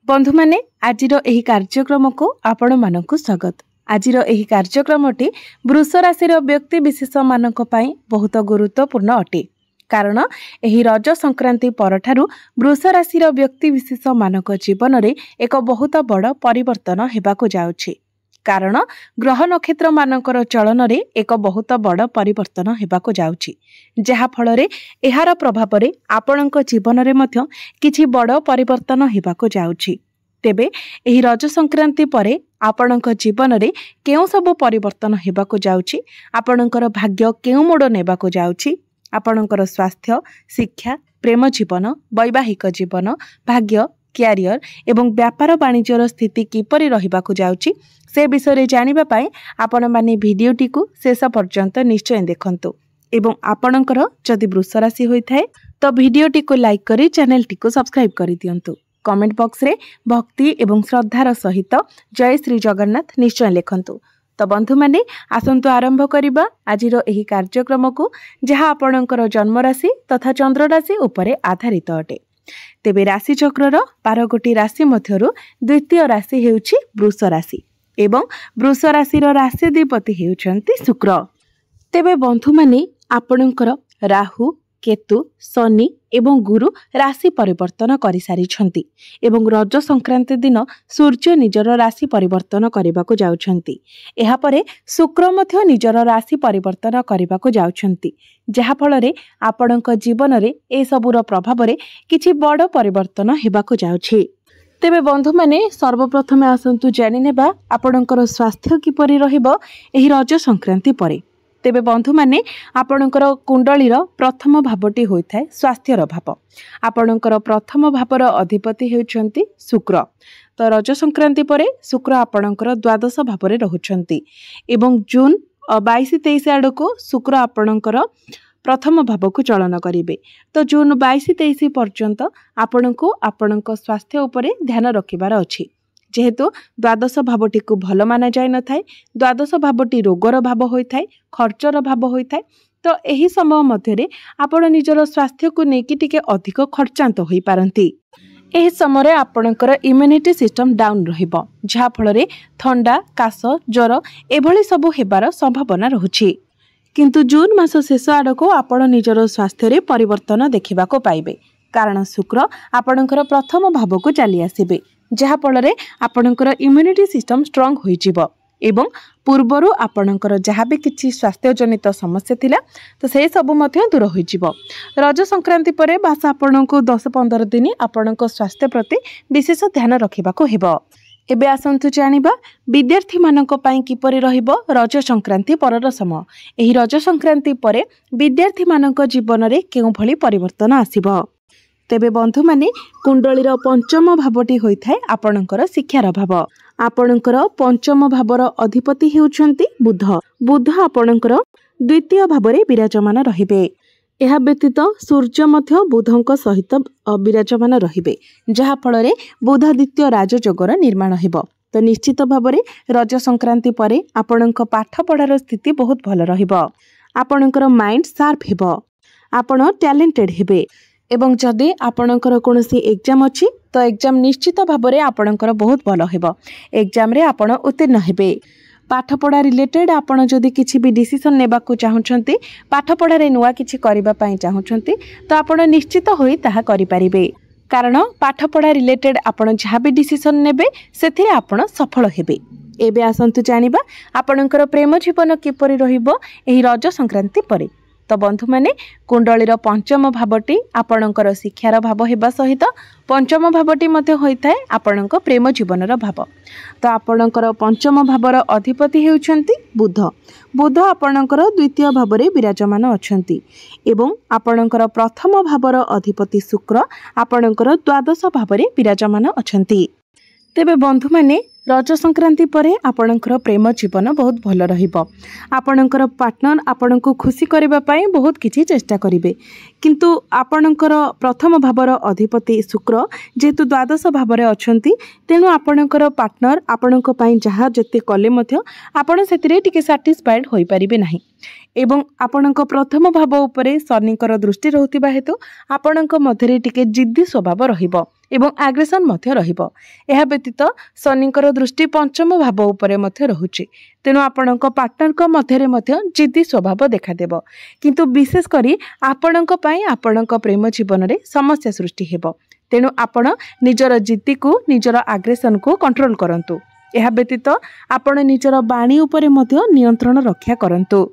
बंधु माने आजिर एही कार्यक्रम को आपण मानकु स्वागत। आजिर एही कार्यक्रमटी वृष राशि व्यक्ति विशेष मानक पई बहुत गुरुत्वपूर्ण अटे। कारण एही रज संक्रांति परठारु वृष राशि व्यक्ति विशेष मानक जीवन रे एक बहुत बड़ परिवर्तन हेबाकु जाउछि। कारण ग्रह नक्षत्र मानकर चलन रे एक बहुत बड़ परिवर्तन हेबाकु जाउछि, जहा फल रे एहार प्रभाव रे आपणक जीवन रे मध्य किछि बड़ परिवर्तन हेबाकु जाउछि। तेबे एही रज संक्रांति परे आपणक जीवन रे केउ सब परिवर्तन हेबाकु जाउछि, आपणकर भाग्य केउ मोड़ नेबाकु जाउछि, आपणकर स्वास्थ्य, शिक्षा, प्रेम जीवन, वैवाहिक जीवन, भाग्य, क्यारियर एवं व्यापार वाणिज्यर स्थिति किपरि रहिबाकु जाउछि से विषय जानिबा पाई आपण माने भिडियोटी को शेष पर्यंत निश्चय देखंतु। एवं आपणकर जदि वृष राशि होइथाय तो भिडियोटी को लाइक करी चैनल टी को सब्सक्राइब करि दियंतु। कमेंट बॉक्स रे भक्ति एवं श्रद्धार सहित जय श्री जगन्नाथ निश्चय लिखंतु। तो बंधु माने आसंतु आरंभ करिबा आजिर एही कार्यक्रम को, जहा आपणकर जन्म राशि तथा चंद्र राशि उपरे आधारित अटे। तेबे राशि चक्रर 12 गोटी राशि मध्यरु द्वितीय राशि हेउछि वृष राशि एवं वृष राशि राशिधिपति हेउछन्ति शुक्र। तेबे बंधु माने आपणकर राहु, केतु, शनि एवं गुरु राशि परिवर्तन करि सारिछन्ति एवं रज संक्रांति दिन सूर्य निजर राशि परिवर्तन करिबाकु जाउछन्ति। एहा परे शुक्र मध्य निजर राशि परिवर्तन करिबाकु जाउछन्ति, जहा फल रे आपणक जीवन रे ए सबुर प्रभाव रे किछि बड़ परिवर्तन हेबाकु जाउछि। तेबे बंधु माने सर्वप्रथमे आसंतु जानि नेबा आपणकर स्वास्थ्य किपरि रहिबो एही रज संक्रांति परे। तेबे बंधु माने आपणकर कुंडलीर प्रथम भावटी होइथाय स्वास्थ्यर भाव। आपणकर प्रथम भावर अधिपति हेउछन्ति शुक्र। तो रज संक्रांति परे शुक्र आपणकर द्वादश भावरे रहुछन्ति एवं जून 22-23 आडको शुक्र आपणकर प्रथम भाव को चलन करिवे। तो जून 22-23 पर्यंत आपणको आपणक स्वास्थ्य उपरे ध्यान रखिबार अछि, जेहेतु द्वादश भावटी को भल माना जाय न थाए। द्वादश भावटी रोगर भाव होइथाय, खर्चर भाव होइथाय। तो एही समय मध्यरे आपण निजर स्वास्थ्य को नेकी टिके अधिक खर्चांत होई पारंती। एही समय आपणकर इम्यूनिटी सिस्टम डाउन रहिबो, जहा फल रे ठंडा, काश, ज्वर एभली सब हेबार संभावना रहुछि। किंतु जून मास शेष आडको आपण निजर स्वास्थ्य रे परिवर्तन देखिबाको पाइबे, कारण शुक्र आपणकर प्रथम भाव को चली आसीबे, जहा फल रे आपणकर इम्यूनिटी सिस्टम स्ट्रांग होई जिवो एवं पूर्वरु आपणकर जहा भी किछि स्वास्थ्य जनित समस्या थिला तो से सब मध्य दूर होई जिवो। रज संक्रांति परे बास आपणको 10-15 दिन आपणक स्वास्थ्य प्रति विशेष ध्यान रखिबाको हेबो। एबे आसंतु जानिबा विद्यार्थी मानक पई किपरि रहिबो रज संक्रांति परर समय। एही रज संक्रांति परे विद्यार्थी मानक जीवन रे केउ भली परिवर्तन आसीबो। तेबे बंधु माने कुंडलीर पंचम भावटी होइथाय आपणकर शिक्षार भाव। आपणकर पंचम भावर अधिपति हेउछन्ति बुध। बुध आपणकर द्वितीय भावरे विराजमान रहिबे। एहा व्यतीत सूर्य मध्य बुधंक सहित विराजमान रहिबे, जहा फल रे बुध द्वितीय राजयोगर निर्माण हेबो। तो निश्चित भावरे रज संक्रांति परे आपणक पाठ पढ़ार स्थिति बहुत भल रहिबो। आपणकर माइंड शार्प हेबो, आपण टैलेंटेड हेबे एवं जदि आपणकर कोनोसी एग्जाम अछि तो एग्जाम निश्चित भावरे आपणकर बहुत भल हेबो। एग्जाम रे आपण उत्तीर्ण हेबे। पाठ पढ़ा रिलेटेड आपण जदि किछि भी डिसीजन नेबाकू चाहुछन्ति, पाठ पढ़ा रे नुवा किछि करिबा पई चाहुछन्ति तो आपण निश्चित होई ताहा करि परिबे, कारण पाठ पढ़ा रिलेटेड आपण जहा भी डिसीजन नेबे सेथिरे आपण सफल हेबे। एबे आसंतु जानिबा आपणकर प्रेम जीवन किपरि रहिबो एही रज संक्रांति परे। तो बंधु माने कुंडलीर पंचम भावटी आपणकर शिक्षार भाव हेबा सहित पंचम भावटी मध्ये होइथाय आपणक प्रेम जीवनर भाव। तो आपणकर पंचम भावर अधिपति हेउछन्ति बुध। बुध आपणकर द्वितीय भावरे विराजमान अछन्ति एवं आपणकर प्रथम भावर अधिपति शुक्र आपणकर द्वादश भावरे विराजमान अछन्ति। तेबे बंधु माने रज संक्रांति परे आपणकर प्रेम जीवन बहुत भल रहिबो। आपणकर पार्टनर आपणको खुशी करिबा पई बहुत किछि चेष्टा करिवे, किंतु आपणकर प्रथम भावर अधिपति शुक्र जेतु द्वादश भावरे अछंती, तेनु आपणकर पार्टनर आपणको पई जहा जते कले मध्य आपण सेतिरे टिके सैटिस्फाइड होई परिबे नाही एवं आपणको प्रथम भाव उपरे शनिकर दृष्टि रहउतिबा हेतु आपणको मध्यरे टिके जिद्दी स्वभाव रहिबो एवं आग्रेसन मध्य रहिबो। एहा व्यतीत शनिकर दृष्टि पंचम भाव उपरे मध्य रहुछि, तेणु आपणक पार्टनरक मध्यरे मध्य जिद्दी स्वभाव देखादेब, किंतु विशेष करी आपणक पई आपणक प्रेम जीवन रे समस्या सृष्टि हेबो। तेणु आपण निजर जिद्दी को निजर आग्रेसन को कंट्रोल करंतु। एहा व्यतीत आपण निजर बाणी उपरे मध्य नियंत्रण रक्षा करंतु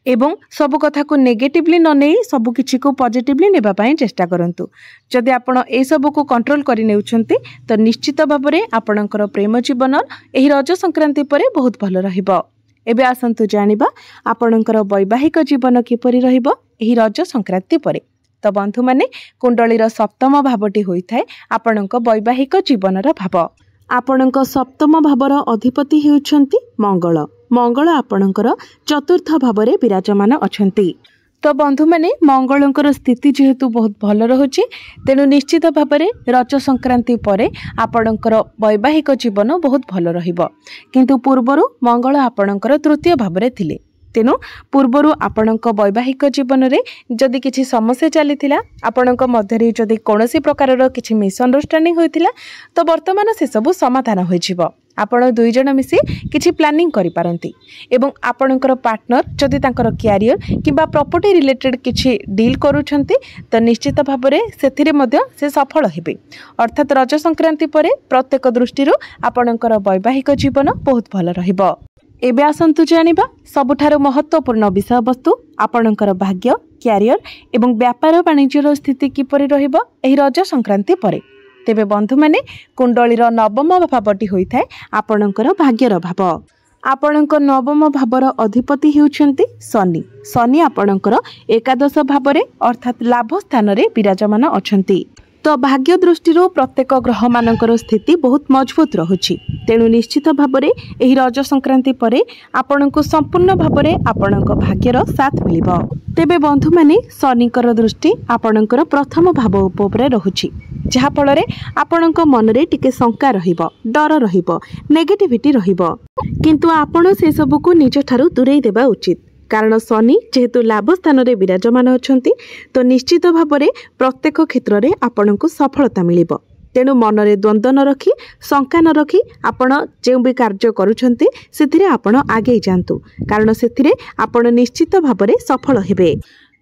एवं सब कथा को नेगेटिवली न नहीं सब किछि को पॉजिटिवली नेबा पई चेष्टा करंतु। जदि आपण ए सब को कंट्रोल करि नेउछंती तो निश्चित भाव में आपणकर प्रेम जीवन एही रज संक्रांति परे बहुत भल रहिबो। एबे आसंतु जानिबा आपणकर वैवाहिक जीवन किपरि रहिबो एही रज संक्रांति परे। तो बंधु माने कुंडलीर सप्तम भावटी होइथाय आपणक वैवाहिक जीवनर भाव। आपणक सप्तम भावर अधिपति हेउछंती मंगल। मंगल आपणकर चतुर्थ भावरे विराजमान अछंती। तो बंधु माने मंगलंकर स्थिति जेहेतु बहुत भल रहुछि, तेणु निश्चित भाव में रज संक्रांति परे आपणकर वैवाहिक जीवन बहुत भल रहिबो। किंतु पूर्वरु मंगल आपणकर तृतीय भाव में थिले, तेणु पूर्वरु आपणक वैवाहिक जीवन रे जदि किछि समस्या चलीथिला, आपणक मध्यरे जदि कोनोसी प्रकारर किछि मिसअंडरस्टैंडिंग होइथिला, तो वर्तमान से सब समाधान होई जिवो। आपण दुई जण मिसी किछि प्लानिंग करि पारंती एवं आपणकर पार्टनर जदि तांकर कैरियर किबा प्रॉपर्टी रिलेटेड किछि डील करूछंती तो निश्चित भाव में सेथिरे मध्य से सफल हेबे। अर्थात रज संक्रांति परे प्रत्येक दृष्टिरु आपणकर वैवाहिक जीवन बहुत भल रहिबो। एबे आसंतु जानिबा सबुठारो महत्वपूर्ण विषय वस्तु आपणकर भाग्य, कैरियर एवं व्यापार वाणिज्यर स्थिति किपरि रहिबो एही रज संक्रांति परे। तेबे बंधु माने कुंडलीर नवम भावटी होइथाय आपणकर भाग्यर भाव। आपणक नवम भावर अधिपति हेउछंती शनि। शनि आपणकर एकादश भावरे अर्थात लाभ स्थान रे विराजमान अछंती। तो भाग्य दृष्टि प्रत्येक ग्रह मानकर स्थिति बहुत मजबूत रहुछि, तेणु निश्चित भाव में एही रज संक्रांति परे आपणको संपूर्ण भाव में आपणक भाग्यर साथ मिलिबो। तेबे बंधु माने शनिकर दृष्टि आपणकर प्रथम भाव उपरे रहुछि, जहा फल रे आपणक मन रे टिके शंका रहिबो, डर रहिबो, नेगेटिविटी रहिबो, किंतु आपण से सब को निज ठारू दूरेई देबा उचित। कारण शनि जेहेतु लाभ स्थान रे विराजमान अछंती, तो निश्चित भाव में प्रत्येक क्षेत्र में आपणको सफलता मिलिबो। तेणु मन रे द्वंद्व न रखी, शंका न रखी आपण जे भी कार्य करूछंती सेथिरे आपण आगे जांतु, कारण सेथिरे आपण निश्चित भाव में सफल हेबे।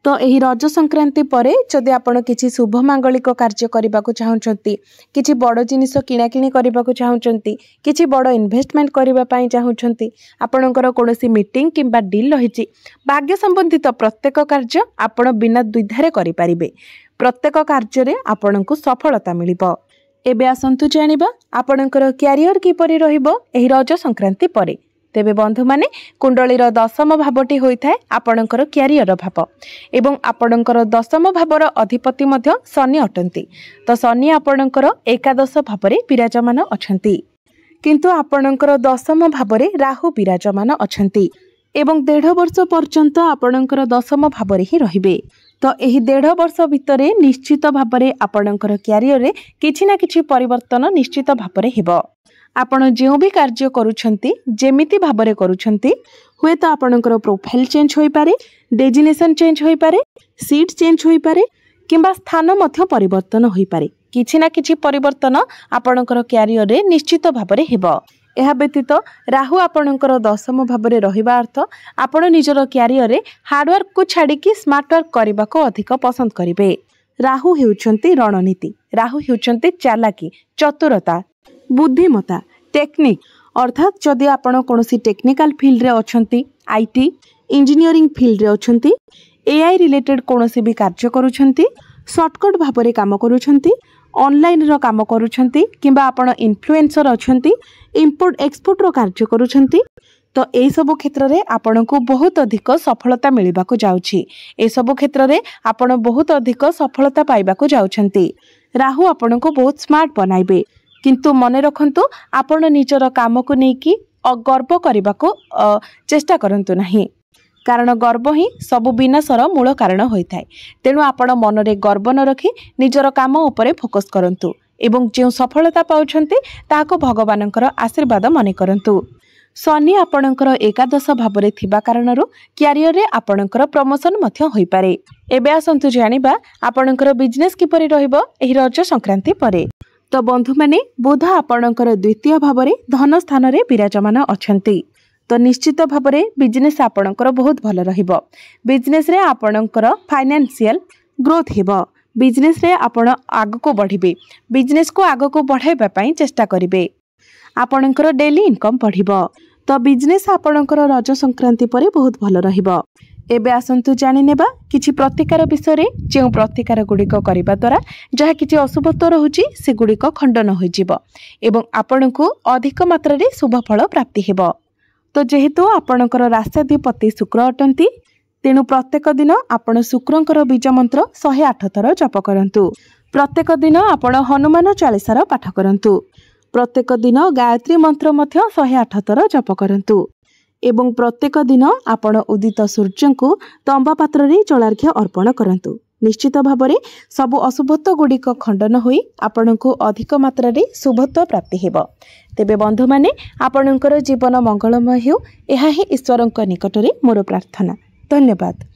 तो यही रज संक्रांति परे जदि आपण किछि शुभ मांगलिक कार्य करबा को चाहुचंती, किछि बड़ जिनिस किणाकिणी करबा को चाहुचंती, किछि बड़ इन्वेस्टमेंट करबा पई चाहुचंती, आपणकर कोनोसी मीटिंग किंबा डील रहिछि, भाग्य संबंधित प्रत्येक कार्य आपण बिना द्विधारे करि परिबे। प्रत्येक कार्य रे आपणको सफलता मिलिबो। एबे आसंतु जानिबा आपणकर कैरियर किपरि रहिबो एही रज संक्रांति परे। तेबे बंधु माने कुंडलीर दशम भावटी होइथाय आपणकर कैरियर भाव एवं आपणकर दशम भावर अधिपति मध्य शनि अटंती। तो शनि आपणकर एकादश भावरे विराजमान अछंती, किंतु आपणकर दशम भावरे राहु विराजमान अछंती एवं 1.5 वर्ष पर्यंत आपणकर दशम भावरे ही रहिबे। तो एही 1.5 वर्ष भितरे निश्चित भावरे आपणकर कैरियर रे किछि ना किछि परिवर्तन निश्चित भावरे हेबो। आपण जो भी कार्य करूछंती जेमिति भाबरे करूछंती, हुए तो आपणकर प्रोफाइल चेंज होई पारे, डेजिनेशन चेंज होई पारे, सीट चेंज होई पारे, किंबा स्थान मध्य परिवर्तन होई पारे। किछि ना किछि परिवर्तन आपणकर कैरियर रे निश्चित भाबरे हेबो। एहा व्यतीत राहु आपणकर दशम भावरे रहिबा अर्थ आपण निजर कैरियर रे हार्डवर्क को छाड़ी कि स्मार्ट वर्क करबा को अधिक पसंद करिवे। राहु हेउछंती रणनीति, राहु हेउछंती चालाकी, चतुरता, बुद्धिमता, टेक्निक। अर्थात जदि आपण कोनोसी टेक्निकल फील्ड रे अछंती, आईटी इंजीनियरिंग फील्ड रे अछंती, एआई रिलेटेड कोनोसी भी कार्य करूछंती, शॉर्टकट भाबरे काम करूछंती, ऑनलाइन रो काम करूछंती, किंबा आपण इन्फ्लुएंसर अछंती, इंपोर्ट एक्सपोर्ट रो कार्य करूछंती, तो ए सब क्षेत्र रे आपण को बहुत अधिक सफलता मिलबा को जाउछि। ए सब क्षेत्र रे आपण बहुत अधिक सफलता पाइबा को जाउछंती। राहु आपण को बहुत स्मार्ट बनाइबे, किंतु मने रखंतु आपण निजर काम को नेकी गर्व करबा को चेष्टा करंतु नहीं, कारण गर्व ही सब विनाशर मूल कारण होइथाय। तेणु आपण मन रे गर्व न रखी निजर काम उपरे फोकस करंतु एवं जे सफलता पाउछंती ताको भगवानकर आशीर्वाद मने करंतु। शनि आपणकर एकादश भावरे थिबा कारणरू कैरियर रे आपणकर प्रमोशन मध्य होई पारे। एबे आसंतु जानिबा आपणकर बिजनेस किपरि रहइबो एही रज संक्रांति परे। तो बंधु माने बुध आपणकर द्वितीय भाव में धन स्थान में विराजमान अछंती। तो निश्चित भाव में बिजनेस आपणकर बहुत भल रहिबो। बिजनेस रे आपणकर फाइनेंशियल ग्रोथ हेबो। बिजनेस रे आपण आग को बढ़िबे। बिजनेस को आग को बढ़ाइबा पई चेष्टा करिवे। आपणकर डेली इनकम बढ़िबो। तो बिजनेस आपणकर रज संक्रांति परे बहुत भल रहिबो। एबे आसंतु जानि नेबा किछि प्रतिकार विषय रे जे प्रतिकार गुड़िक करबा द्वारा जहा किछि अशुभत्व रहुछि से गुड़िक खंडन होई जिवो एवं आपणको अधिक मात्रा रे शुभ फल प्राप्ति हेबो। तो जेहेतु आपणकर राष्ट्राधिपति शुक्र अटंती तेणु प्रत्येक दिन आपण शुक्रंकर बीज मंत्र 108 थर जप करंतु। प्रत्येक दिन आपण हनुमान चालीसार पाठ करंतु। प्रत्येक दिन गायत्री मंत्र मध्य 108 थर जप करंतु एवं प्रत्येक दिन आपण उदित सूर्य को तंबा पात्र रे जलार्घ्य अर्पण करंतु। निश्चित भाव में सबु अशुभत्व गुड़िक खंडन होई आपणको अधिक मात्रा रे शुभत्व प्राप्ति हेबो। तेबे बंधु माने आपणकर जीवन मंगलमय हेउ एहा ही ईश्वरंक निकटरे मोर प्रार्थना। धन्यवाद।